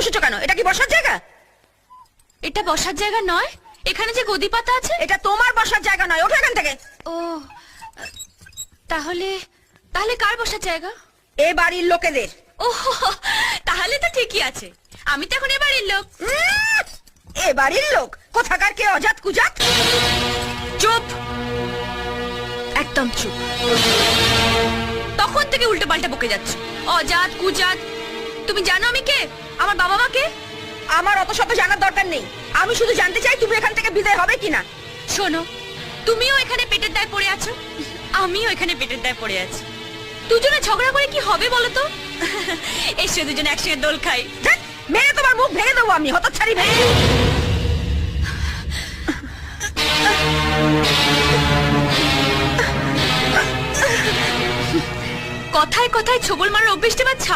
বসেছো কেন? এটা কি বসার জায়গা? এটা বসার জায়গা নয়, এখানে যে গদি পাতা আছে এটা তোমার বসার জায়গা নয়, ওঠো এখান থেকে। ও তাহলে তাহলে কার বসার জায়গা? এ বাড়ির লোকেদের। ও তাহলে তো ঠিকই আছে, আমি তো এখন এ বাড়ির লোক। এ বাড়ির লোক? কোথাকার কে অজাত কুজাত? চুপ, একদম চুপ। তখন থেকে উল্টো পাল্টা বকে যাচ্ছ, অজাত কুজাত। তুমি জানো আমি কে, আমার বাবা মা কে? আমার অত শত জানার দরকার নেই, আমি শুধু জানতে চাই তুমি এখান থেকে বিদায় হবে কিনা। শোনো, তুমিও এখানে পেটের দায় পড়ে আছো, আমিও এখানে পেটের দায় পড়ে আছি। দুজনে ঝগড়া করে কি হবে বলো তো? এসো দুজনে একসঙ্গে দোল খাই। ধ্যাৎ, মেরে তোমার মুখ ভেঙে দেবো আমি, হতচ্ছাড়ি ভেঙে। কথায় কথায় ছোবল মারার অভ্যেসটা